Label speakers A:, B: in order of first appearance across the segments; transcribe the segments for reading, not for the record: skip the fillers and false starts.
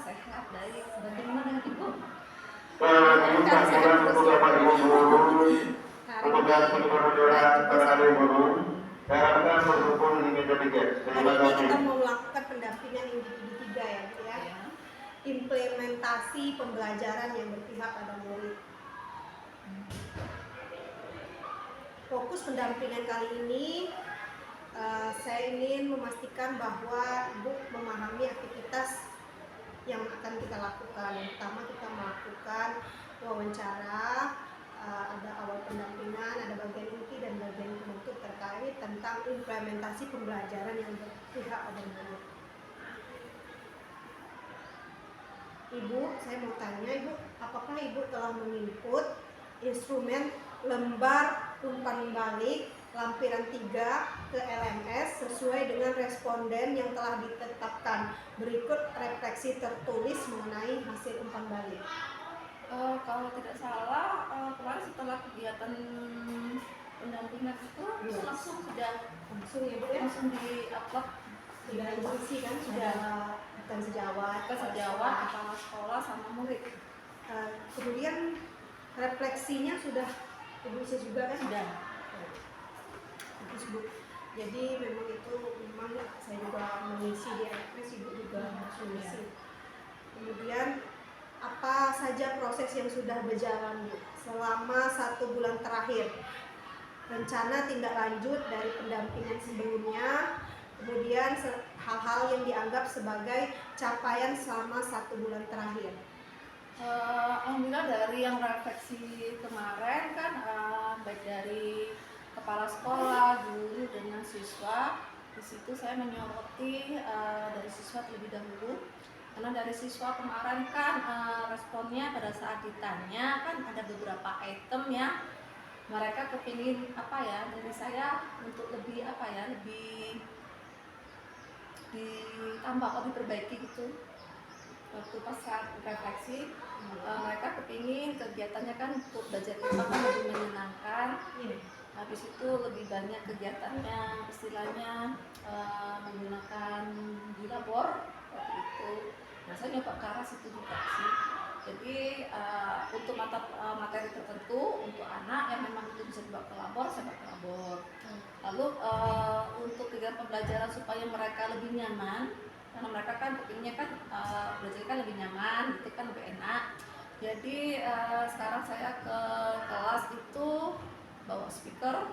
A: sehat, baik. Bagaimana dengan Ibu?
B: Kan saya untuk Bapak Ibu guru, petugas pendidikan guru, saya harapkan berkumpul di meja 3. Terima
C: Hari ini
B: kasih.
C: kita mau melakukan pendampingan individu 3 ya, Bu ya. Implementasi pembelajaran yang berpihak pada murid. Fokus pendampingan kali ini saya ingin memastikan bahwa Ibu memahami aktivitas yang akan kita lakukan. Pertama kita melakukan wawancara, ada awal pendampingan, ada bagian inti dan bagian penutup terkait tentang implementasi pembelajaran yang berpihak pada murid. Ibu, saya mau tanya Ibu, apakah Ibu telah menginput instrumen lembar umpan balik lampiran 3 ke LMS sesuai dengan responden yang telah ditetapkan? Berikut refleksi tertulis mengenai hasil umpan balik.
A: Kalau tidak salah, kemarin setelah kegiatan pendampingan itu langsung
C: Langsung ya Bu ya?
A: langsung di-upload
C: Sudah diisi kan? Sudah bukan sejawat.
A: ke sejawat kepala sekolah sama murid.
C: Kemudian refleksinya sudah Ibu isi juga kan?
A: Sudah.
C: Bagus Bu. Jadi memang itu saya juga mengisi di RFS, Ibu juga mengisi. Kemudian apa saja proses yang sudah berjalan Bu selama 1 bulan terakhir? Rencana tindak lanjut dari pendampingan sebelumnya, kemudian hal-hal yang dianggap sebagai capaian selama 1 bulan terakhir.
A: Alhamdulillah dari yang refleksi kemarin kan, baik dari kepala sekolah, guru, dengan siswa, di situ saya menyoroti dari siswa terlebih dahulu. Karena dari siswa kemarin kan responnya pada saat ditanya kan ada beberapa item ya, mereka kepingin dari saya untuk lebih lebih ditambah atau diperbaiki gitu. Waktu pas saat refleksi mereka kepingin kegiatannya kan untuk belajar IPA kan lebih menyenangkan. Habis itu lebih banyak kegiatannya, istilahnya menggunakan di labor waktu itu. Nah saya nyoba ke arah situ juga sih. Jadi untuk materi tertentu untuk anak yang memang itu bisa dibawa ke labor, saya bawa ke labor. Lalu untuk kegiatan pembelajaran supaya mereka lebih nyaman, karena mereka kan kepinginnya kan belajar kan lebih nyaman, gitu kan lebih enak. Jadi sekarang saya ke kelas itu bawa speaker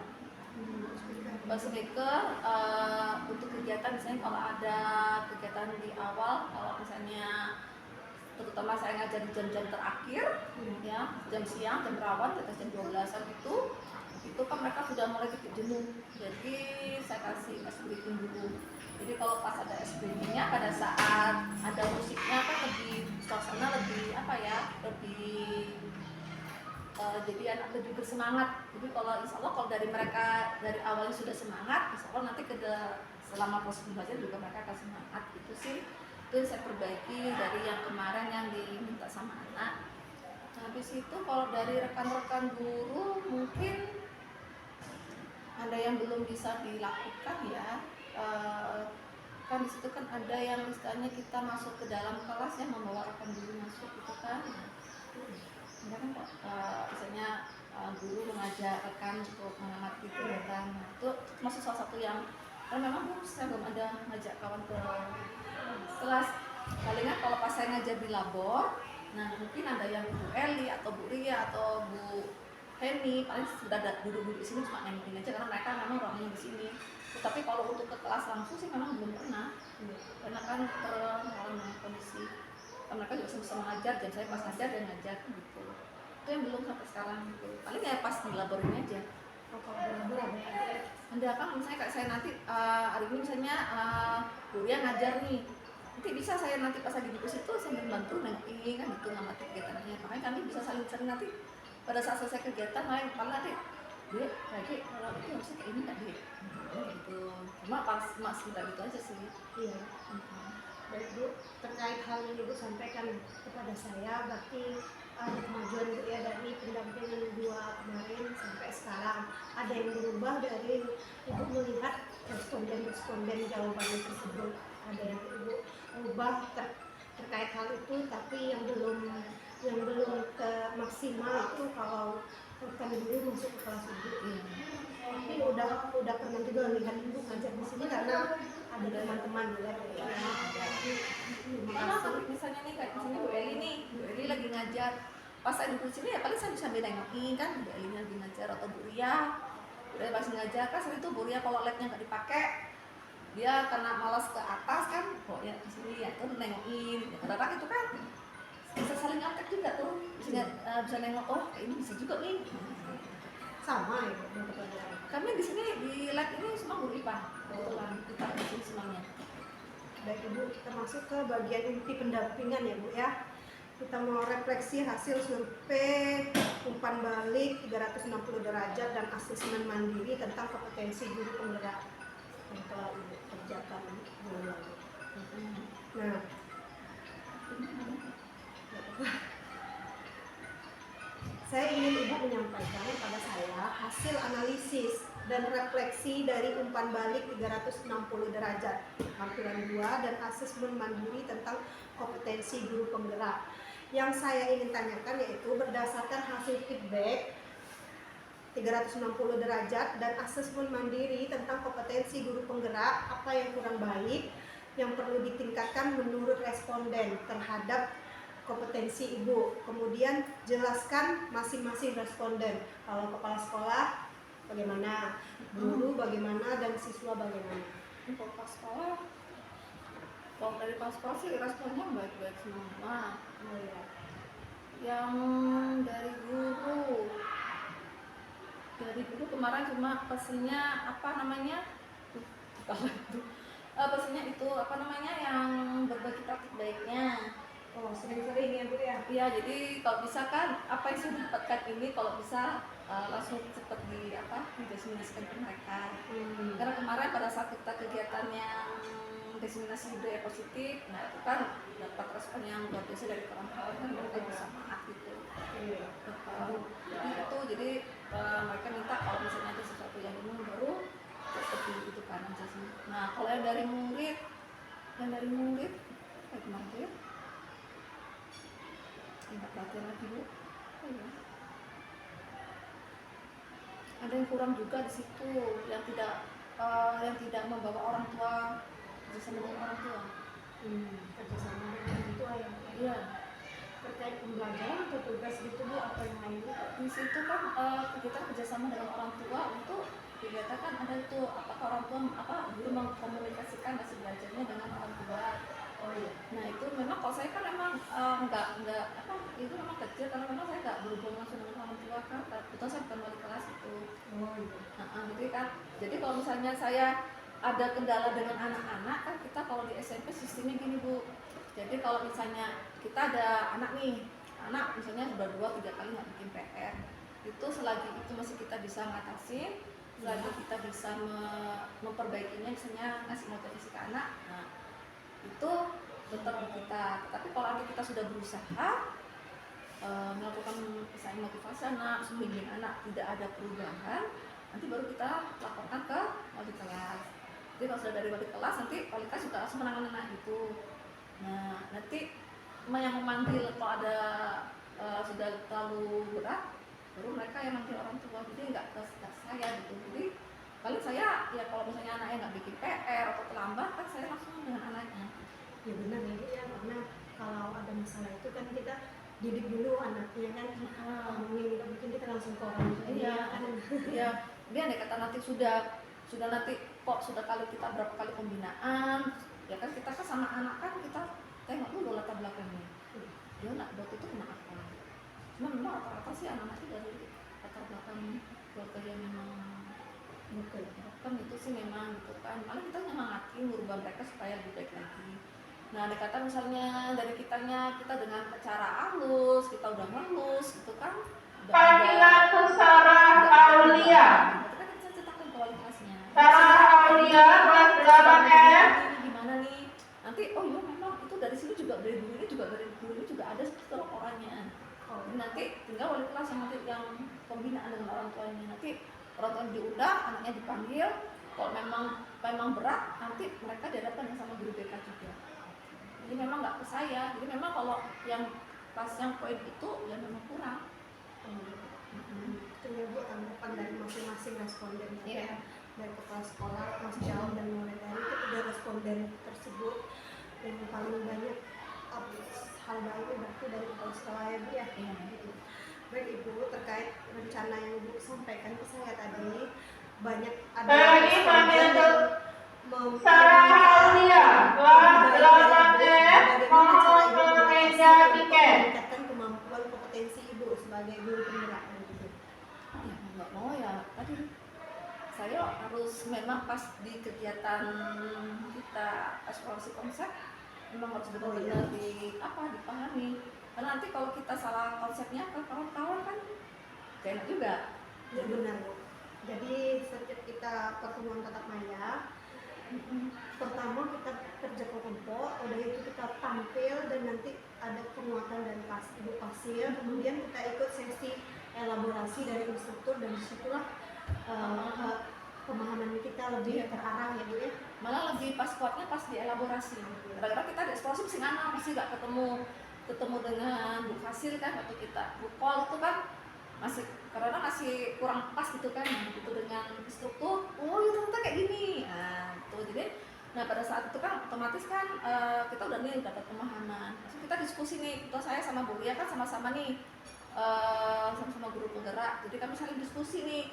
A: untuk kegiatan, misalnya kalau ada kegiatan di awal, kalau misalnya terutama saya ngajar di jam-jam terakhir ya, jam siang, jam rawan, di atas jam 12-an itu kan mereka sudah mulai titik jenuh, jadi saya kasih es briefing dulu. Jadi kalau pas ada es briefingnya, pada saat ada musiknya kan lebih suasana lebih lebih jadi anak lebih bersemangat. Jadi kalau insya Allah kalau dari mereka dari awalnya sudah semangat, insya Allah nanti selama proses belajar juga mereka akan semangat. Itu sih itu yang saya perbaiki dari yang kemarin yang diminta sama anak. Habis itu kalau dari rekan-rekan guru mungkin ada yang belum bisa dilakukan ya. Kan di situ kan ada yang istilahnya kita masuk ke dalam kelas ya, membawa rekan guru masuk gitu kan. Kan misalnya guru mengajak rekan untuk mengamati kegiatan, itu masuk salah satu yang kan memang saya belum ada ngajak kawan ke kelas. Palingan kalau pas saya ngajar di labor, nah mungkin ada yang Bu Eli atau Bu Ria atau Bu Heni, paling sudah ada guru-guru di sini cuma nengokin aja karena mereka memang orangnya di sini. Tapi kalau untuk ke kelas langsung sih memang belum pernah, karena kan terlalu kondisi. Mereka juga bisa mengajar, dan saya pas ngajar dan ngajar gitu. Itu yang belum sampai sekarang gitu. Paling ya pas di labor ini aja.
C: Kalau di labor
A: ada kan misalnya kayak saya nanti hari ini misalnya Bu Ria ngajar nih, nanti bisa saya nanti pas lagi di situ sambil bantu nanti kan gitu ngamati kegiatannya. Makanya kami bisa saling nanti pada saat selesai kegiatan malah nanti Dek, lagi kalau itu harusnya kayak ini nggak Dek? Gitu. Cuma pas kita gitu aja sih.
C: Iya. Baik Bu, terkait hal yang Ibu sampaikan kepada saya, berarti ada kemajuan Bu ya dari pendampingan 2 kemarin sampai sekarang. Ada yang berubah dari Ibu melihat responden jawaban tersebut. Ada yang Ibu ubah terkait hal itu, tapi yang belum ke maksimal itu kalau rekan guru masuk ke kelas ibu. Tapi udah pernah juga lihat ibu ngajar di sini karena ada teman-teman juga ya.
A: Karena misalnya nih kayak misalnya Bu Eli nih, Bu Eli lagi ngajar, pas saya duduk sini ya paling saya bisa nengokin kan Bu Eli lagi ngajar, atau Bu Ria masih ngajar kan. Saat itu Bu Ria kalau lapnya nggak dipakai, dia karena malas ke atas kan, kok ya di sini ya tuh nengokin, ya kadang-kadang itu kan bisa saling ngakak juga tuh, bisa nengok, oh kayak ini bisa juga nih.
C: Sama ya
A: Kami di sini di lab ini semua guru IPA, kebetulan kita di sini semuanya.
C: Baik Ibu, kita masuk ke bagian inti pendampingan ya Bu ya. Kita mau refleksi hasil survei umpan balik 360 derajat dan asesmen mandiri tentang kompetensi guru penggerak yang telah Ibu kerjakan bulan lalu. Nah, saya ingin Ibu menyampaikan kepada saya hasil analisis dan refleksi dari umpan balik 360 derajat tampilan 2 dan asesmen mandiri tentang kompetensi guru penggerak. Yang saya ingin tanyakan yaitu berdasarkan hasil feedback 360 derajat dan asesmen mandiri tentang kompetensi guru penggerak, apa yang kurang baik yang perlu ditingkatkan menurut responden terhadap kompetensi Ibu. Kemudian jelaskan masing-masing responden. Kalau kepala sekolah bagaimana, guru bagaimana, dan siswa bagaimana.
A: Untuk pas sekolah, kalau dari pas sekolah sih responnya baik-baik semua.
C: Oh, ya.
A: Yang dari guru kemarin cuma pesennya apa namanya, pesennya itu apa namanya yang berbagi praktik baiknya.
C: Oh, sering-sering ya Bu ya.
A: Iya, jadi kalau bisa kan apa yang saya dapatkan ini kalau bisa langsung cepat didiseminasikan ke mereka. Karena kemarin pada saat kita kegiatan yang diseminasi budaya positif, nah itu kan dapat respon yang luar biasa dari kawan-kawan, kan mereka bisa maaf gitu. Jadi mereka minta kalau misalnya ada sesuatu yang umum baru seperti itu kan aja sih. Nah kalau yang dari murid kayak kemarin tuh ya, nggak perhatian lagi Bu. Ada yang kurang juga di situ, yang tidak membawa orang tua, kerjasama dengan orang tua.
C: Kerjasama dengan orang tua ya.
A: Iya.
C: Terkait pembelajaran atau tugas gitu Bu, apa yang lain?
A: Di situ kan kita kerjasama dengan orang tua untuk kegiatan kan ada itu apakah orang tua guru mengkomunikasikan hasil belajarnya dengan orang tua. Oh iya. Nah itu memang kalau saya kan memang itu memang kecil karena memang saya nggak berhubungan langsung dengan orang tua kan, betul saya bukan wali kelas itu. Oh iya. Jadi kalau misalnya saya ada kendala dengan anak-anak kan, kita kalau di SMP sistemnya gini Bu. Jadi kalau misalnya kita ada anak misalnya sudah 2-3 kali nggak bikin PR, itu selagi itu masih kita bisa ngatasin, selagi kita bisa memperbaikinya, misalnya ngasih motivasi ke anak, nah itu tetap di kita. Tapi kalau nanti kita sudah berusaha melakukan misalnya motivasi anak, bimbing anak, tidak ada perubahan, nanti baru kita laporkan ke wali kelas. Jadi kalau sudah dari wali kelas, nanti wali kelas juga langsung menangani anak itu. Nah nanti yang memanggil kalau ada sudah terlalu berat, baru mereka yang manggil orang tua. Jadi nggak ke saya gitu. Jadi paling saya ya kalau misalnya anaknya nggak bikin PR atau terlambat kan saya langsung dengan anaknya.
C: Ya benar ya Bu ya, karena kalau ada masalah itu kan kita didik dulu anaknya kan, mungkin kita langsung ke orang tua.
A: Iya kan. Iya. Dia andai kata nanti sudah nanti kok sudah kali kita berapa kali pembinaan, ya kan kita kan sama anak kan kita tengok dulu latar belakangnya. Dia nak waktu itu kena apa? Cuma memang rata-rata sih anak-anak itu dari latar belakang keluarga yang memang bukan itu sih memang gitu kan. Malah kita nyemangatin merubah mereka supaya lebih baik lagi. Nah, ada kata misalnya dari kita dengan cara halus, kita udah ngelus gitu kan.
D: Panggilan Sarah Aulia.
A: Itu kan kita ceritakan ke wali kelasnya.
D: Sarah Aulia kelas 8F.
A: Gimana nih? Nanti oh iya memang itu dari sini juga dari guru ini juga ada seperti laporannya. Nanti tinggal wali kelas yang pembinaan dengan orang tuanya. Nanti orang tua diundang, anaknya dipanggil. Kalau memang berat, nanti mereka dihadapkan sama guru BK juga. Jadi memang nggak ke saya. Jadi memang kalau yang pas yang poin itu ya memang kurang.
C: Itu ya Bu, tanggapan dari masing-masing responden
A: Iya.
C: ya, dari kepala sekolah, Mas Jal dan mulai dari ketiga responden tersebut. Yang paling banyak hal baiknya berarti dari kepala sekolah ya Bu ya.
A: Iya.
C: Gitu. Baik Ibu, terkait rencana yang Ibu sampaikan ke saya tadi, banyak ada
D: Bagi
C: responden
D: pemilu
C: yang
D: Sarah Aulia, kelas 8F,
C: bagaimana cara Ibu
D: mohon
C: mengatasi
D: meja
C: untuk
D: tiket.
C: meningkatkan kemampuan kompetensi Ibu sebagai guru penggerak gitu.
A: Ya nggak mau ya tadi saya harus memang pas di kegiatan kita eksplorasi konsep memang harus benar-benar dipahami, karena nanti kalau kita salah konsepnya kan kawan-kawan kan gak enak juga.
C: Ya benar Bu. Jadi setiap kita pertemuan tatap maya, pertama kita kerja kelompok, udah itu kita tampil dan nanti ada penguatan dari Ibu Pasir, kemudian kita ikut sesi elaborasi dari instruktur dan disitulah pemahaman kita lebih terarah ya Bu ya.
A: Malah lebih pas kuatnya pas di elaborasi. Kadang-kadang kita di eksplorasi mesti ngana, mesti nggak ketemu dengan Bu Fasil kan waktu kita Bu Pol itu kan masih karena masih kurang pas gitu kan, gitu dengan instruktur. Oh ya ternyata kayak gini. Nah itu jadi. Nah pada saat itu kan otomatis kan kita udah nih dapat pemahaman. Terus kita diskusi nih, kita saya sama Bu Lia kan sama-sama nih sama-sama guru penggerak. Jadi kami saling diskusi nih.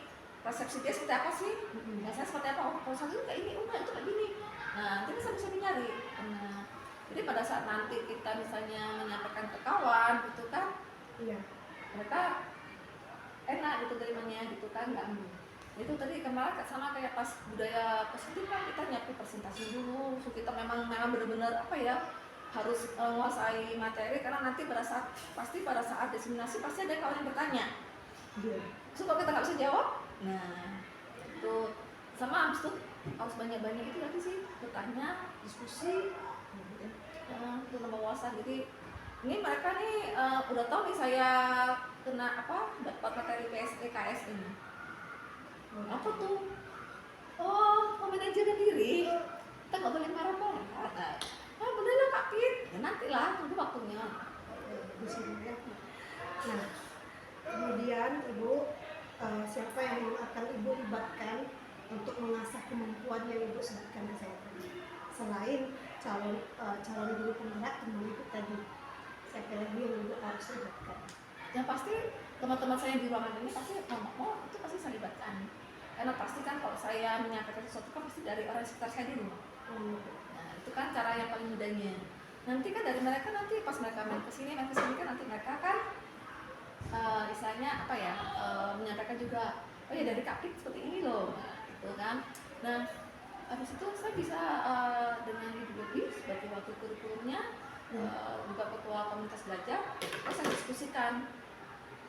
A: Persepsi dia seperti apa sih? Nah, saya seperti apa? Oh, kalau saya kayak ini, enggak itu kayak gini. Nah, kita bisa nyari. Nah, jadi pada saat nanti kita misalnya menyampaikan ke kawan, gitu kan,
C: Iya.
A: mereka enak gitu terimanya, gitu kan, nggak. Itu tadi kemarin sama kayak pas budaya positif kan kita nyiapin presentasi dulu, so kita memang benar-benar apa ya harus menguasai materi karena nanti pada saat diseminasi pasti ada kawan yang bertanya.
C: Iya.
A: So kalau kita nggak bisa jawab, nah itu sama habis itu harus banyak-banyak itu tadi sih bertanya, diskusi, itu nambah wawasan. Jadi ini mereka nih udah tahu nih saya kena dapat materi PSDKS ini. Apa tuh? Oh, manajemen diri. Kita nggak boleh marah-marah. Bener lah Kak Pit. Ya nanti lah, tunggu waktunya.
C: Di sini ya. Nah, kemudian Ibu siapa yang akan Ibu libatkan untuk mengasah kemampuan yang Ibu sebutkan ke saya tadi? Selain calon guru penggerak teman Ibu tadi, siapa lagi yang Ibu harus libatkan?
A: Yang pasti teman-teman saya di ruangan ini pasti mau itu pasti saya libatkan. Karena pasti kan kalau saya menyampaikan sesuatu kan pasti dari orang sekitar saya dulu. Nah, itu kan cara yang paling mudahnya. Nanti kan dari mereka nanti pas mereka main kesini kan nanti mereka kan istilahnya menyampaikan juga, oh ya dari Kapit seperti ini loh, gitu kan. Nah, habis itu saya bisa dengan Ibu Dewi sebagai wakil kurikulumnya, juga ketua komunitas belajar, terus saya diskusikan.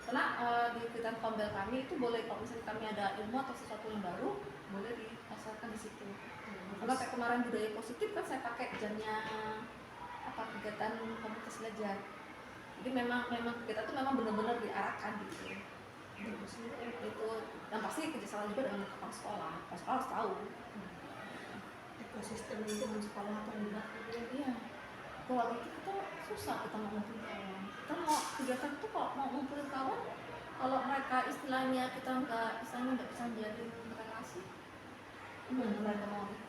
A: Karena di kegiatan kombel kami itu boleh kalau misalnya kami ada ilmu atau sesuatu yang baru boleh dipasarkan di situ. Karena kayak kemarin budaya positif kan saya pakai jamnya kegiatan komunitas belajar. Jadi memang kita tuh memang benar-benar diarahkan gitu. Itu yang pasti kerjasama juga dengan kepala sekolah. Kepala sekolah harus tahu.
C: Ekosistem lingkungan sekolah terlibat.
A: Iya. Kalau gitu kita susah kita mau ngumpulin kawan. Kita mau kegiatan itu kalau mau ngumpulin kawan, kalau mereka istilahnya kita nggak bisa menjalin relasi, mereka mau ikut.